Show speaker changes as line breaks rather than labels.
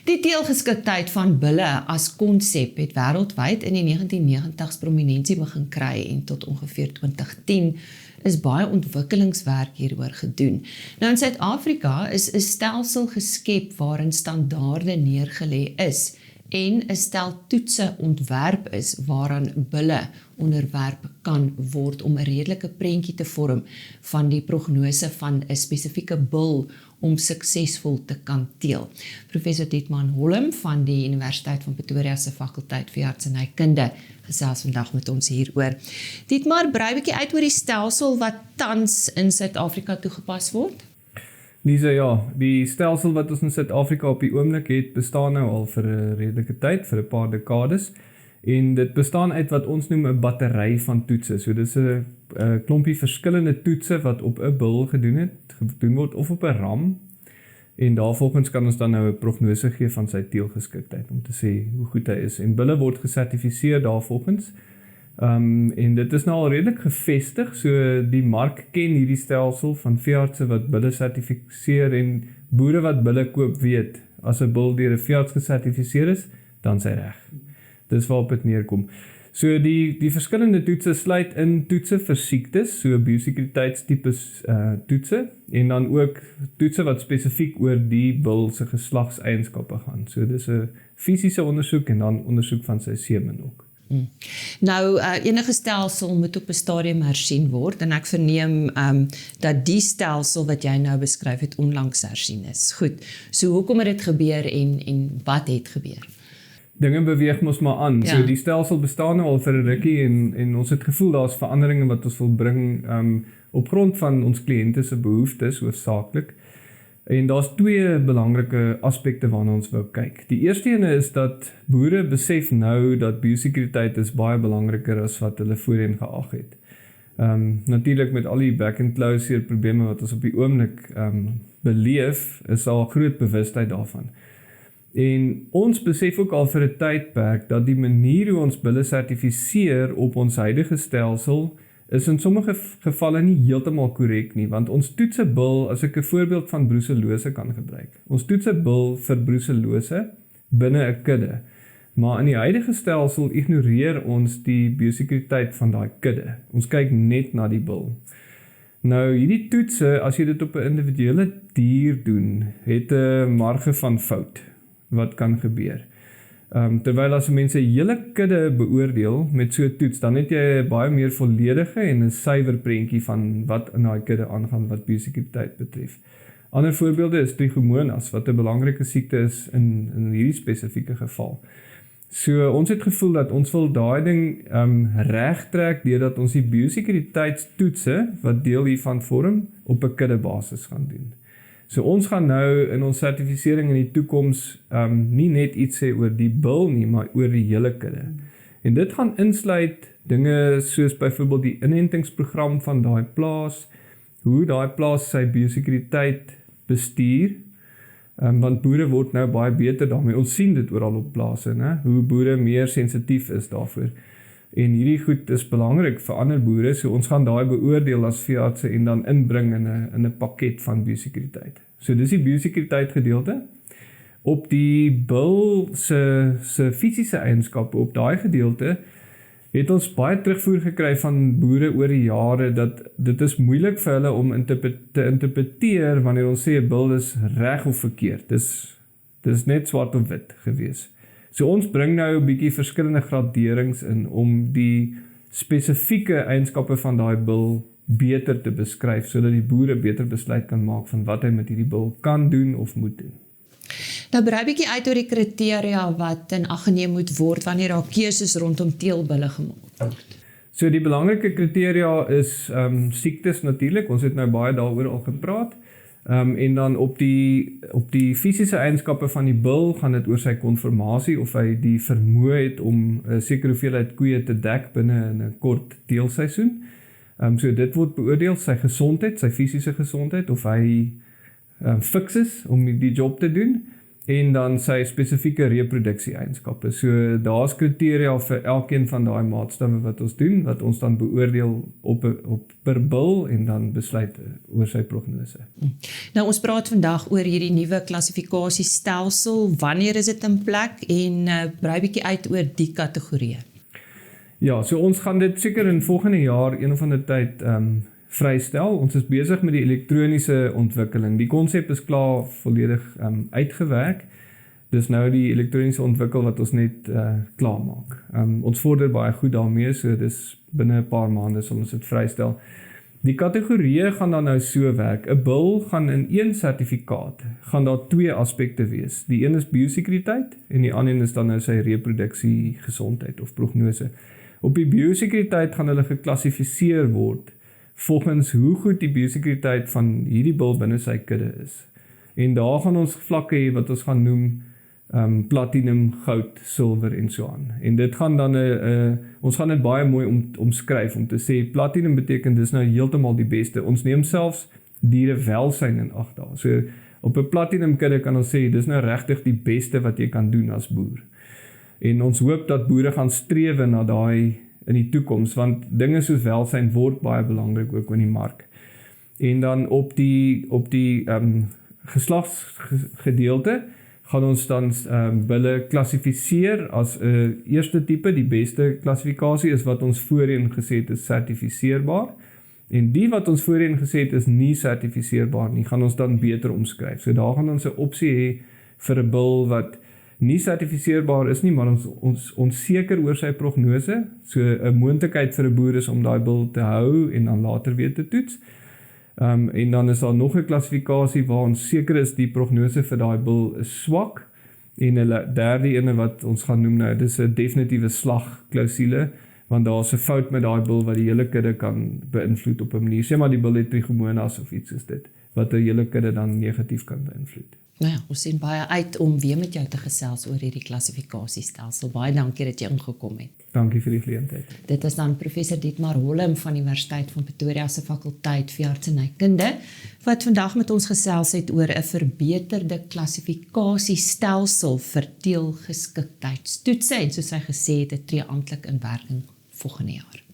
Die teelgeskiktheid van bulle as konsep het wêreldwyd in die 1990s prominensie begin kry en tot ongeveer 2010 is baie ontwikkelingswerk hieroor gedoen. Nou in Suid-Afrika is 'n stelsel geskep waarin standaarde neergelê is en 'n stel toetse ontwerp is waaraan bulle onderwerp kan word om 'n redelike prentjie te vorm van die prognose van 'n spesifieke bul om suksesvol te kan teel. Professor Dietmar Holm van die Universiteit van Pretoria se fakulteit veeartsenykunde gesels vandag met ons hieroor. Dietmar, brei 'n bietjie uit oor die stelsel wat tans in Suid-Afrika toegepas word.
Lisa, ja, die stelsel wat ons in Suid-Afrika op die oomblik het, bestaan nou al vir 'n redelike tyd, vir 'n paar dekades. En dit bestaan uit wat ons noem 'n battery van toetse. So dis 'n klompie verskillende toetse wat op 'n bul gedoen word of op 'n ram. En daarvolgens kan ons dan nou 'n prognose gee van sy teelgeskiktheid om te sê hoe goed hy is. En bulle word gesertifiseer daarvolgens. En dit is nou al redelik gevestig, so die mark ken hierdie stelsel van veeartse wat bulle sertifiseer en boere wat bulle koop weet, as 'n bul deur 'n veearts gesertifiseer is, dan sy reg. Dis waarop dit neerkom. So die verskillende toetse sluit in toetse vir siektes, so biosekuriteitstipes toetse, en dan ook toetse wat spesifiek oor die bul se geslagseienskappe gaan. So dis 'n fisiese ondersoek en dan ondersoek van sy semen ook.
Nou, enige stelsel moet op 'n stadium hersien word en ek verneem dat die stelsel wat jy nou beskryf het onlangs hersien is. Goed, so hoekom het dit gebeur en wat het gebeur?
Dinge beweeg mos maar aan. Ja. So die stelsel bestaan nou al vir 'n rukkie en ons het gevoel daar's veranderinge wat ons wil bring op grond van ons kliënte se behoeftes hoofsaaklik. En daar's twee belangrike aspekte waarna ons wou kyk. Die eerste ene is dat boere besef nou dat biosekuriteit is baie belangriker as wat hulle voorheen geag het. Natuurlik met al die back and closure probleme wat ons op die oomblik beleef, is daar groot bewustheid daarvan. En ons besef ook al vir 'n tydperk dat die manier hoe ons bulle sertifiseer op ons huidige stelsel is in sommige gevalle nie heeltemal korrek nie, want ons toets 'n bul, as ek 'n voorbeeld van brucellose kan gebruik. Ons toets 'n bul vir brucellose binne 'n kudde, maar in die huidige stelsel ignoreer ons die biosekuriteit van daai kudde. Ons kyk net na die bul. Nou, hierdie toetse, as jy dit op 'n individuele dier doen, het 'n marge van fout wat kan gebeur. Terwyl as mense 'n hele kudde beoordeel met so 'n toets, dan het jy 'n baie meer volledige en 'n suiwer prentjie van wat in daai kudde aangaan wat biosekuriteit betref. Ander voorbeelde is trichomonas, wat 'n belangrike siekte is in hierdie spesifieke geval. So ons het gevoel dat ons wil daai ding regtrek deurdat ons die biosekuriteitstoetse wat deel hiervan vorm op 'n kudde basis gaan doen. So ons gaan nou in ons sertifisering in die toekoms nie net iets sê oor die bul nie, maar oor die hele kudde. En dit gaan insluit dinge soos byvoorbeeld die inentingsprogram van daai plaas, hoe daai plaas sy biosekuriteit bestuur, want boere word nou baie beter daarmee. Ons sien dit oral op plase, né? Hoe boere meer sensitief is daarvoor. En hierdie goed is belangrik vir ander boere, so ons gaan daai beoordeel as veeartse en dan inbring in 'n pakket van biosekuriteit. So dis die biosekuriteit gedeelte. Op die bul se fisiese eienskappe, op daai gedeelte, het ons baie terugvoer gekry van boere oor die jare dat dit is moeilik vir hulle om te interpreteer wanneer ons sê 'n bul is reg of verkeerd. Dis net swart op wit gewees. So ons bring nou 'n bietjie verskillende graderings in om die spesifieke eienskappe van daai bul beter te beskryf, sodat die boere beter besluit kan maak van wat hy met hierdie bul kan doen of moet doen.
Nou brei 'n bietjie uit oor die kriteria wat in ag geneem moet word wanneer daar keuses rondom teelbulle gemaak word.
So die belangrike kriteria is siektes natuurlik, ons het nou baie daaroor al gepraat. En dan op die fisiese eienskappe van die bul gaan dit oor sy konformasie, of hy die vermoë het om 'n sekere hoeveelheid koeie te dek binne 'n kort teelseisoen. So dit word beoordeel, sy gesondheid, sy fisiese gesondheid, of hy fiks is om die job te doen. en dan sy spesifieke reproduksie-eienskappe. So daar's kriteria vir elkeen van daai maatstawwe wat ons doen, wat ons dan beoordeel op per bil en dan besluit oor sy prognose.
Nou ons praat vandag oor hierdie nuwe klassifikasiestelsel. Wanneer is dit in plek en brei bietjie uit oor die kategorieë?
Ja, so ons gaan dit seker in volgende jaar een of ander tyd vrystel. Ons is besig met die elektroniese ontwikkeling. Die konsep is klaar volledig uitgewerk. Dis nou die elektroniese ontwikkel wat ons net klaar maak. Ons vorder baie goed daarmee, so dis binne 'n paar maande sal ons dit vrystel. Die kategorieë gaan dan nou so werk. 'n Bil gaan in een sertifikaat, gaan daar 2 aspekte wees. Die een is biosekuriteit en die ander is dan nou sy reproduksie, gesondheid of prognose. Op die biosekuriteit gaan hulle geklassifiseer word volgens hoe goed die biosekuriteit van hierdie bil binne sy kudde is. En daar gaan ons vlakke hê wat ons gaan noem platinum, goud, silwer en so aan. En dit gaan dan ons gaan dit baie mooi omskryf om te sê platinum beteken dis nou heeltemal die beste. Ons neem selfs dierewelsyn in ag daar. So op 'n platinum kudde kan ons sê dis nou regtig die beste wat jy kan doen as boer. En ons hoop dat boere gaan strewe na daai in die toekoms, want dinge soos welsyn word baie belangrik ook in die mark. En dan op die geslagsgedeelte gaan ons dan bille klassifiseer as 'n eerste tipe. Die beste klassifikasie is wat ons voorheen gesê het is sertifiseerbaar. En die wat ons voorheen gesê het is nie sertifiseerbaar nie, gaan ons dan beter omskryf. So daar gaan ons 'n opsie hê vir 'n bil wat nie sertifiseerbaar is nie, maar ons onseker oor sy prognose. So 'n moontlikheid vir 'n boer is om daai bil te hou en dan later weer te toets. En dan is daar nog 'n klassifikasie waar ons seker is die prognose vir daai bil is swak. En 'n derde ene wat ons gaan noem nou, dis 'n definitiewe slagklausule, want daar's 'n fout met daai bil wat die hele kudde kan beïnvloed op 'n manier. Sê maar die bil het trichomonas of iets soos dit, wat 'n hele kudde dan negatief kan beïnvloed.
Nou ja, ons sien baie uit om weer met jou te gesels oor hierdie klassifikasiestelsel. Baie dankie dat jy ingekom het.
Dankie vir die geleentheid.
Dit was dan professor Dietmar Hollem van die Universiteit van Pretoria se fakulteit veeartsenykunde wat vandag met ons gesels het oor 'n verbeterde klassifikasiestelsel vir teelgeskiktheidstoetse en soos hy gesê het, dit tree amptelik in werking volgende jaar.